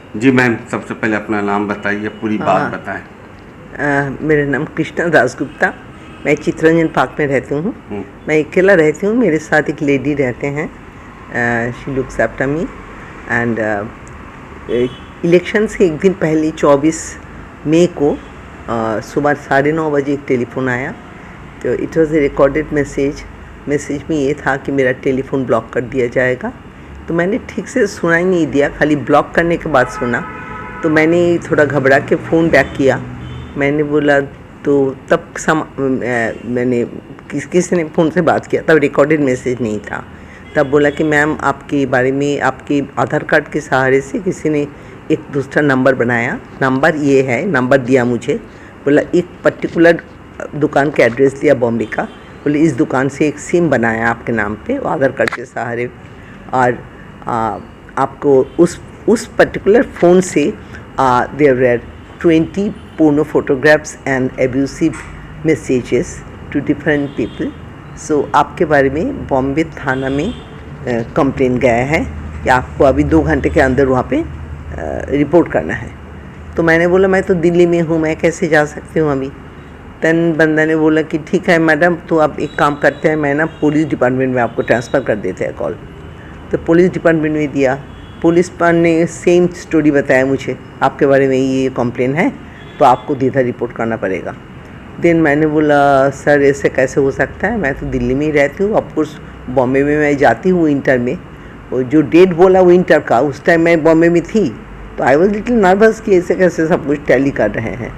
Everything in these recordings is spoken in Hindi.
जी मैम, सबसे पहले अपना नाम बताइए, पूरी बात बताएं। मेरा नाम कृष्णा दासगुप्ता। मैं चित्तरंजन पार्क में रहती हूँ। हम्म, मैं अकेला रहती हूँ, मेरे साथ एक लेडी रहते हैं। She looks after me. And election से एक दिन पहले 24 मई को सुबह 9:30 बजे एक टेलीफोन आया। तो it was A recorded message में ये था कि मेरा टेलीफोन ब्लॉक कर दिया जाएगा। तो मैंने ठीक से सुना ही नहीं दिया, खाली ब्लॉक करने के बाद सुना। तो मैंने थोड़ा घबरा के फ़ोन बैक किया। मैंने बोला तो तब मैंने किसी ने फ़ोन से बात किया, तब रिकॉर्डेड मैसेज नहीं था। तब बोला कि मैम आपके बारे में आपके आधार कार्ड के सहारे से किसी ने एक दूसरा नंबर बनाया, नंबर ये है, नंबर दिया मुझे। बोला एक पर्टिकुलर दुकान का एड्रेस दिया बॉम्बे का। बोले इस दुकान से एक सिम बनाया आपके नाम पे आधार कार्ड के सहारे, और आपको उस पर्टिकुलर फ़ोन से there were 20 porno photographs and abusive messages to different people. So आपके बारे में बॉम्बे थाना में कंप्लेन गया है कि आपको अभी 2 घंटे के अंदर वहाँ पे रिपोर्ट करना है। तो मैंने बोला मैं तो दिल्ली में हूँ, मैं कैसे जा सकती हूँ अभी। तन बंदा ने बोला कि ठीक है मैडम, तो आप एक काम करते हैं, मैं ना पुलिस डिपार्टमेंट में आपको ट्रांसफ़र कर देते हैं कॉल। तो पुलिस डिपार्टमेंट में दिया। पुलिस पर ने सेम स्टोरी बताया मुझे, आपके बारे में ये कंप्लेन है तो आपको सीधा रिपोर्ट करना पड़ेगा। देन मैंने बोला सर ऐसे कैसे हो सकता है, मैं तो दिल्ली में ही रहती हूँ। ऑफकोर्स बॉम्बे में मैं जाती हूँ विंटर में, वो जो डेट बोला विंटर का, उस टाइम मैं बॉम्बे में थी। तो आई वॉज लिटिल नर्वस कि ऐसे कैसे सब कुछ टैली कर रहे हैं।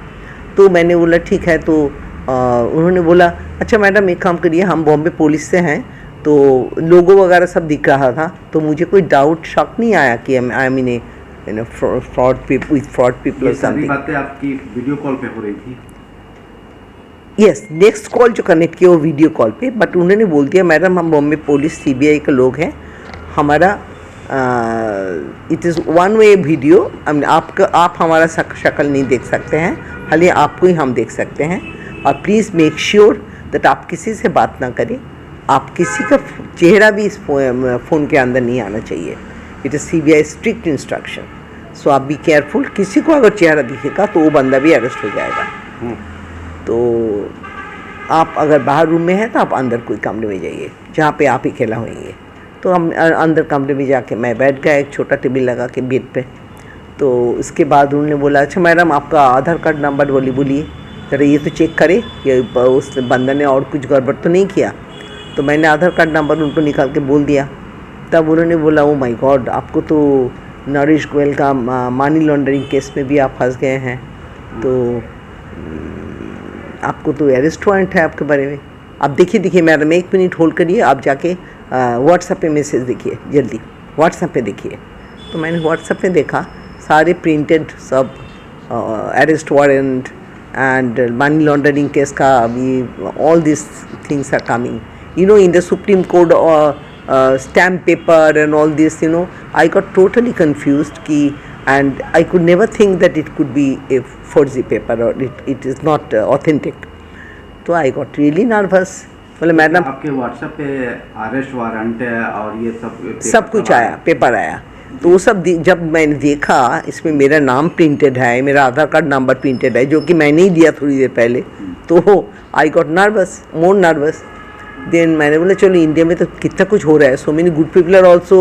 तो मैंने बोला ठीक है। तो उन्होंने बोला अच्छा मैडम एक काम करिए, हम बॉम्बे पुलिस से हैं, तो लोगो वगैरह सब दिख रहा था, तो मुझे कोई डाउट शक नहीं आया कि आई मीन फ्रॉड पीपल और समथिंग। बातें आपकी वीडियो कॉल पे हो रही थी? यस, नेक्स्ट कॉल जो कनेक्ट किया वो वीडियो कॉल पे, बट उन्होंने बोल दिया मैडम हम बॉम्बे पुलिस सीबीआई के लोग हैं, हमारा it is one way video. आप हमारा शक्ल नहीं देख सकते हैं, खाली आपको ही हम देख सकते हैं। और प्लीज़ मेक श्योर दैट आप किसी से बात ना करें, आप किसी का चेहरा भी इस फ़ोन के अंदर नहीं आना चाहिए। It is CBI strict instruction. So आप बी केयरफुल, किसी को अगर चेहरा दिखेगा तो वो बंदा भी अरेस्ट हो जाएगा। तो आप अगर बाहर रूम में हैं तो आप अंदर कोई कमरे में जाइए जहाँ पे आप अकेला होंगे। तो हम अंदर कमरे में जाके मैं बैठ गया, एक छोटा टेबल लगा के बेड पे। तो उसके बाद उन्होंने बोला अच्छा मैडम आपका आधार कार्ड नंबर बोलिए जरा, ये तो चेक करे ये उस बंदा ने और कुछ गड़बड़ तो नहीं किया। तो मैंने आधार कार्ड नंबर उनको निकाल के बोल दिया। तब उन्होंने बोला ओ माय गॉड, आपको तो नरेश गोयल का मनी लॉन्ड्रिंग केस में भी आप फंस गए हैं, तो आपको तो अरेस्ट वारंट है आपके बारे में। आप देखिए मैडम, 1 मिनट होल्ड करिए, आप जाके व्हाट्सएप पे मैसेज देखिए, जल्दी व्हाट्सएप पे देखिए। तो मैंने व्हाट्सएप पे देखा, सारे प्रिंटेड सब arrest warrant and money laundering case का भी, all this things are coming in the Supreme Court or stamp paper and all this, I got totally confused and I could never think that it could be a forgery paper or it is not authentic. So I got really nervous. बोले मैडम आपके व्हाट्सएप पे अरेस्ट वारंट है और ये सब कुछ आया, पेपर आया। तो वो सब जब मैंने देखा, इसमें मेरा नाम प्रिंटेड है, मेरा आधार कार्ड नंबर प्रिंटेड है, जो कि मैंने ही दिया थोड़ी देर पहले, तो I got nervous, more nervous. Then मैंने बोला चलो इंडिया में तो कितना कुछ हो रहा है, so many good people are also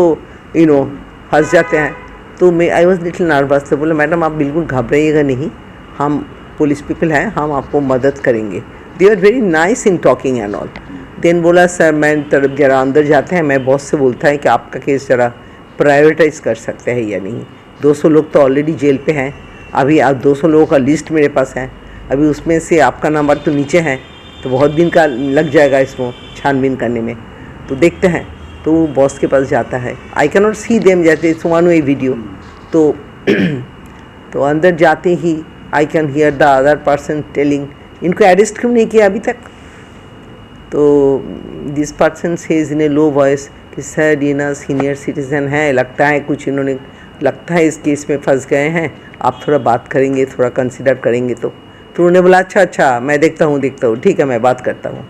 फंस जाते हैं। तो मैं आई वॉज लिटिल नर्वस। तो बोला मैडम आप बिल्कुल घबराइएगा नहीं, हम पुलिस पीपल हैं, हम आपको मदद करेंगे। They are very nice in talking and all. Then बोला सर मैं तरफ जरा अंदर जाते हैं, मैं बॉस से बोलता है कि आपका केस ज़रा प्रायोरिटाइज कर सकते हैं या नहीं। 200 लोग तो ऑलरेडी जेल पे हैं, अभी आप 200 लोगों का लिस्ट मेरे पास है, अभी उसमें से आपका नंबर तो नीचे है, तो बहुत दिन का लग जाएगा इसमें छानबीन करने में। तो देखते हैं। तो वो बॉस के पास जाता है, I can not see them, जैसे इट्स वन वे वीडियो। तो अंदर जाते ही I can hear the other person telling इनको अरेस्ट क्यों नहीं किया अभी तक। तो this person says in a low voice कि सर ये ना सीनियर सिटीज़न है, लगता है कुछ इन्होंने, लगता है इस केस में फंस गए हैं, आप थोड़ा बात करेंगे, थोड़ा कंसिडर करेंगे। तो उन्होंने बोला अच्छा मैं देखता हूँ, ठीक है मैं बात करता हूँ।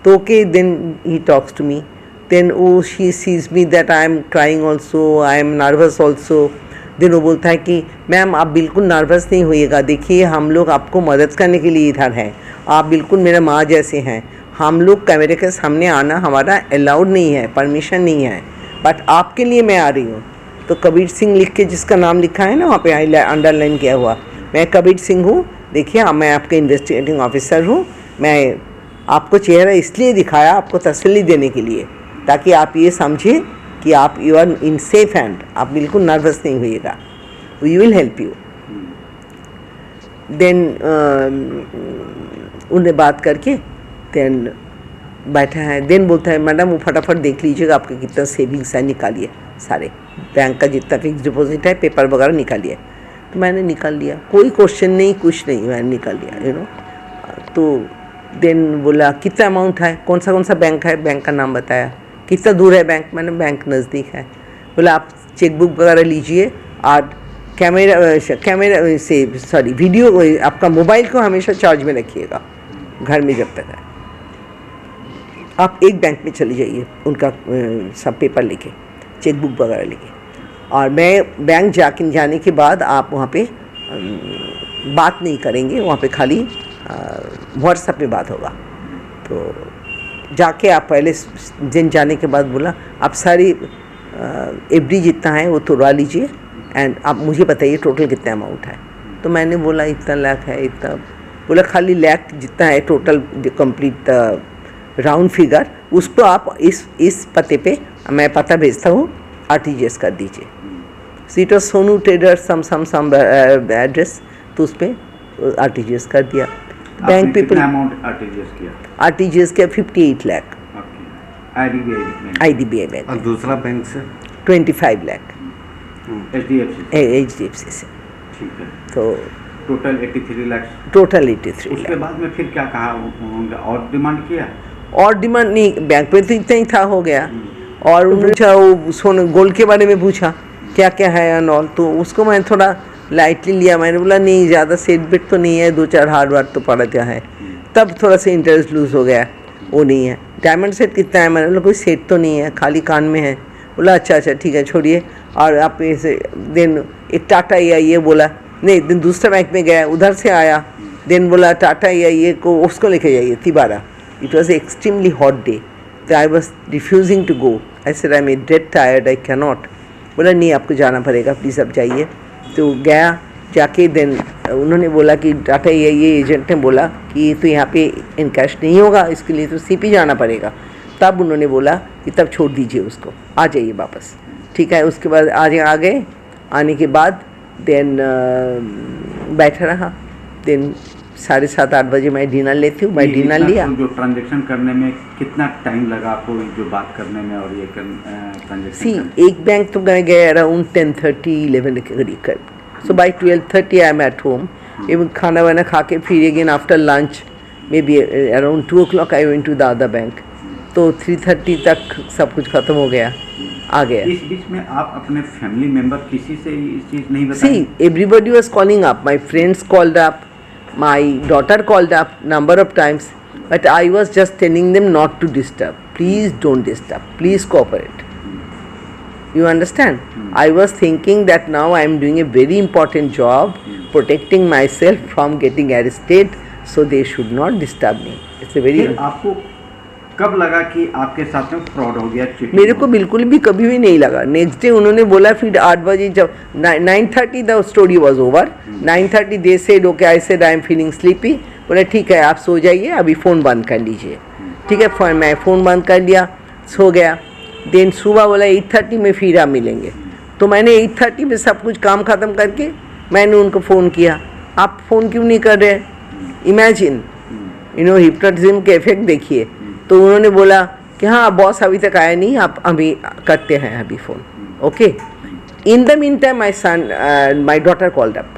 तो okay, then he talks to me, then she sees me that I am crying also, I am nervous also. Then वो बोलता है कि मैम आप बिल्कुल नर्वस नहीं होइएगा, देखिए हम लोग आपको मदद करने के लिए इधर हैं, आप बिल्कुल मेरा माँ जैसे हैं, हम लोग कैमरे के सामने आना हमारा अलाउड नहीं है, परमिशन नहीं है, बट आपके लिए मैं आ रही हूँ। तो कबीर सिंह लिख के जिसका नाम लिखा है ना वहाँ पे अंडरलाइन किया हुआ, मैं कबीर सिंह हूँ, देखिए मैं आपके इन्वेस्टिगेटिंग ऑफिसर हूँ, मैं आपको चेहरा इसलिए दिखाया आपको तसल्ली देने के लिए, ताकि आप ये समझें कि आप you are in safe hand, आप बिल्कुल नर्वस नहीं होइएगा, we will help you. Then उन्हें बात करके देन बैठा है, देन बोलता है मैडम वो फटाफट देख लीजिएगा आपके कितना सेविंग्स है, निकालिए सारे बैंक का जितना फिक्स डिपॉजिट है, पेपर वगैरह निकालिए। तो मैंने निकाल लिया, कोई क्वेश्चन नहीं कुछ नहीं, मैंने निकाल लिया यू नो। तो देन बोला कितना अमाउंट है, कौन सा बैंक है, बैंक का नाम बताया, कितना दूर है बैंक, मैंने बैंक नज़दीक है। बोला आप चेकबुक वगैरह लीजिए और कैमरा से सॉरी वीडियो आपका मोबाइल को हमेशा चार्ज में रखिएगा घर में जब तक है। आप एक बैंक में चले जाइए उनका सब पेपर लेके, चेकबुक वगैरह लेके, और मैं बैंक जाने के बाद आप वहाँ पे बात नहीं करेंगे, वहाँ पे खाली व्हाट्सएप पे बात होगा। तो जाके आप पहले दिन जाने के बाद बोला आप सारी एफडी जितना है वो तोड़वा लीजिए एंड आप मुझे बताइए टोटल कितना अमाउंट है। तो मैंने बोला इतना लाख है, इतना, बोला खाली लाख जितना है टोटल कंप्लीट राउंड फिगर, उसको आप इस पते पे मैं पता भेजता हूँ, आरटीजीएस कर दीजिए। Seat of Sonu trader some address, तो उस पर आरटीजीएस कर दिया। बैंक पीपल अमाउंट आरटीजीएस किया? आरटीजीएस किया 58 लाख आईडीबीआई बैंक, और दूसरा बैंक से 25 लाख एचडीएफसी से। ठीक है, तो टोटल 83 लाख। टोटल 83 उसके लाख। बाद में फिर क्या कहा होंगे, और डिमांड किया? और डिमांड नहीं, बैंक पे तो इतना ही था, हो गया। और उन्होंने पूछा वो सोने गोल्ड के बारे में पूछा क्या क्या है एंड ऑल, तो उसको मैंने थोड़ा लाइटली लिया। मैंने बोला नहीं ज़्यादा सेट बेट तो नहीं है, 2-4 हार्ड वार्ड तो पड़ा क्या है। तब थोड़ा सा इंटरेस्ट लूज हो गया, वो नहीं है। डायमंड सेट कितना है, मैंने बोला कोई सेट तो नहीं है, खाली कान में है। बोला अच्छा ठीक है छोड़िए। और आप ऐसे देन एक टाटा ये बोला नहीं, दिन दूसरा बैंक में गया, उधर से आया, देन बोला टाटा ये को उसको लेके जाइए तिबारा। It was extremely hot day, तो I was refusing to go. I said I am dead tired, I can not. बोला नहीं आपको जाना पड़ेगा, प्लीज़ आप जाइए। तो गया, जाके देन उन्होंने बोला कि टाटा ये एजेंट ने बोला कि तो यहाँ पे इन कैश नहीं होगा, इसके लिए तो सीपी जाना पड़ेगा। तब उन्होंने बोला कि तब छोड़ दीजिए उसको, आ जाइए वापस। ठीक है, उसके बाद आ गए। आने के बाद देन बैठा रहा। देन 7:30-8 बजे मैं डिनर लेती हूँ, मैं डिनर लिया। जो ट्रांजेक्शन करने में कितना टाइम लगा आपको, जो बात करने में और ये ट्रांजेक्शन? एक बैंक तो मैं गया अराउंड 10:30-11 के करीब। So by 12:30 I am at home. एवं खाना वाना खा के फिर again after lunch maybe around 2 o'clock I went to the other bank. तो 3:30 तक सब कुछ ख़त्म हो गया, आ गया। इस बीच में आप अपने फैमिली मेंबर किसी से इस चीज़ नहीं बताई? See everybody was calling up, my friends called up, my daughter called up number of times, but I was just telling them not to disturb. Please don't disturb, please cooperate. You understand? I was thinking that now I am doing a very important job, protecting myself from getting arrested, so they should not disturb me. It's a very आपको कब लगा कि आपके साथ में फ्रॉड हो गया? मेरे को बिल्कुल भी कभी भी नहीं लगा। नेक्स्ट डे उन्होंने बोला, फिर 8 बजे जब 9:30 the story was over. 9:30 they said okay, I said I am feeling sleepy. बोला ठीक है आप सो जाइए, अभी फ़ोन बंद कर लीजिए। ठीक है, मैं फ़ोन बंद कर लिया, सो गया। देन सुबह बोला 8:30 में फिर आप मिलेंगे। तो मैंने 8:30 में सब कुछ काम ख़त्म करके मैंने उनको फ़ोन किया, आप फ़ोन क्यों नहीं कर रहे? इमेजिन हिप्नोटिज्म के इफेक्ट देखिए। तो उन्होंने बोला कि हाँ बॉस अभी तक आया नहीं, आप अभी करते हैं अभी phone. Okay, in the meantime my daughter called up.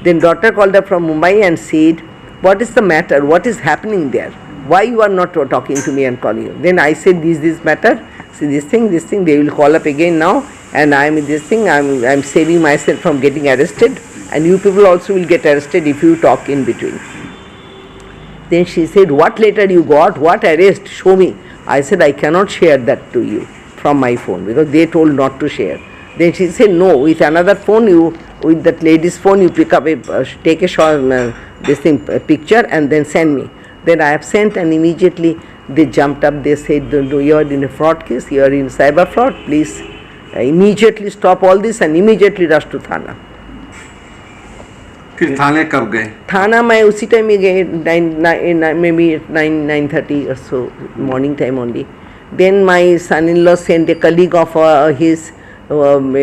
Then daughter called up from Mumbai and said what is the matter, what is happening there, why you are not talking to me and calling you? Then I said this matter, see this thing, they will call up again now, and I am in this thing, I am saving myself from getting arrested, and you people also will get arrested if you talk in between. Then she said, what letter you got, what arrest, show me. I said I cannot share that to you from my phone because they told not to share. Then she said, no, with another phone, with that lady's phone, you pick up take a short, picture and then send me. Then I have sent, and immediately they jumped up. They said, you are in a fraud case, you are in cyber fraud, please immediately stop all this and immediately rush to Thana. फिर थाने कब गए? थाना मैं उसी टाइम में गए, maybe 9:30 or so, morning time only. Then my son-in-law sent a colleague of his from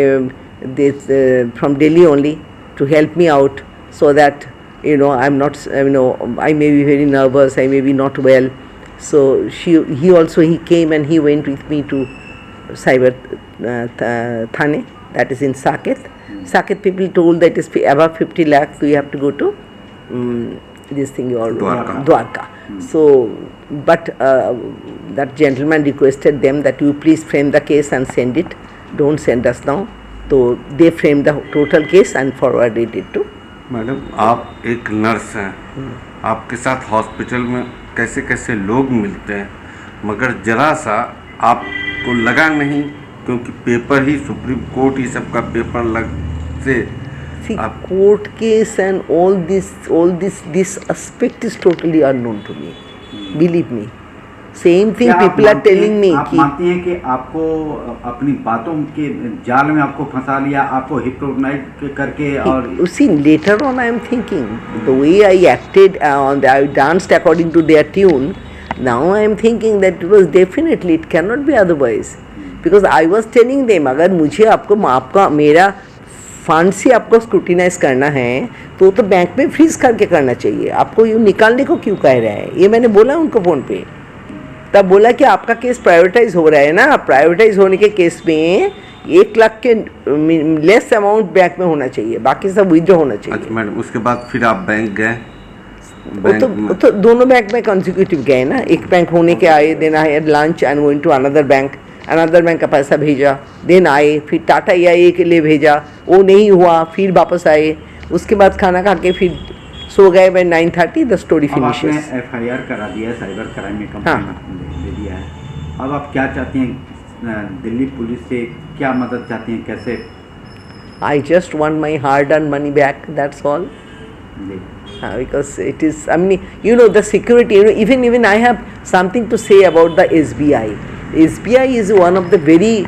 Delhi only to help me out, so that I'm not, I may be very nervous, I may be not well. So he came and he went with me to Cyber Thane, that is in Saket. Saket people told that it's above 50 lakhs, so you have to go to this thing, your Dwarka. So, but that gentleman requested them that you please frame the case and send it. Don't send us now. So they framed the total case and forwarded it to. Madam, आप एक नर्स हैं, आपके साथ हॉस्पिटल में कैसे कैसे लोग मिलते हैं, मगर जरा सा आपको लगा नहीं, क्योंकि पेपर ही सुप्रीम कोर्ट ही सबका पेपर लग से court case and all this aspect is totally unknown to me. Believe me. Same thing people are telling me. आप मानती हैं कि आपको अपनी बातों के जाल में आपको फंसा लिया, आपको हिप्नोटाइज करके? और see, later on I am thinking the way I acted I danced according to their tune. Now I am thinking that it was definitely, it cannot be otherwise, because I was telling them, अगर मुझे आपका मेरा फंड से आपको स्क्रूटिनाइज करना है तो बैंक में फ्रीज करके करना चाहिए, आपको यूँ निकालने को क्यों कह रहा है? ये मैंने बोला उनको फ़ोन पे, तब बोला कि आपका केस प्रायोरिटाइज हो रहा है ना, प्रायोरिटाइज होने के केस में 1 लाख के लेस अमाउंट बैंक में होना चाहिए, बाकी सब विथड्रॉ होना चाहिए। अच्छा मैडम, उसके बाद फिर आप बैंक गए? तो दोनों बैंक में कंसेक्यूटिव गए ना, एक बैंक होने के आए, then I had lunch and going to another bank का पैसा भेजा, देन आए, फिर टाटा EIA के लिए भेजा, वो नहीं हुआ, फिर वापस आए, उसके बाद खाना खा के फिर सो गए। By 9:30 the story finishes. आपने FIR करा दिया, साइबर क्राइम में कंप्लेंट दे दिया है, अब आप क्या चाहती हैं? दिल्ली पुलिस से क्या मदद चाहती हैं, कैसे? I just want my hard-earned money back, that's all. Because it is, I mean, the security, even I have something to say about the SBI. SBI is one of the very,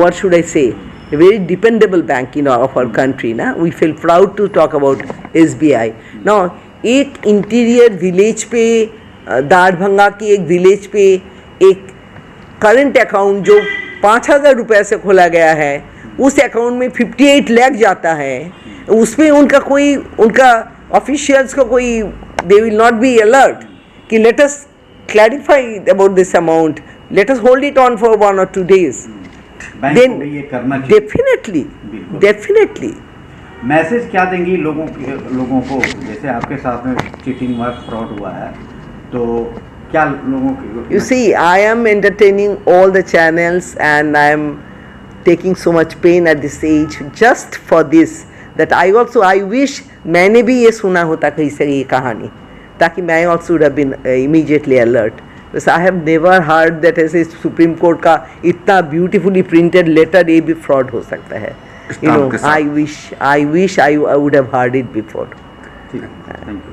what should I say, a very dependable bank of our country. Na? We feel proud to talk about SBI. Now, एक इंटीरियर विलेज पे, दारभंगा की एक विलेज पे एक करंट अकाउंट जो 5,000 रुपये से खोला गया है, उस अकाउंट में 58 लाख जाता है, उसमें उनका ऑफिशियल्स को कोई, they will not be alert कि let us clarify about this amount, let us hold it on for 1 or 2 days. Then definitely message क्या देंगी लोगों को, जैसे आपके साथ में चीटिंग हुआ, फ्रॉड हुआ है, तो क्या लोगों को? You see, I am entertaining all the channels and I am taking so much pain at this age just for this, that I wish मैंने भी ये सुना होता कहीं से ये कहानी, ताकि मैं also would have been immediately alert. Because I have never heard that ऐसे सुप्रीम कोर्ट का इतना ब्यूटीफुली प्रिंटेड लेटर ये भी फ्रॉड हो सकता है. I wish I would have heard it before. ठीक है, थैंक यू.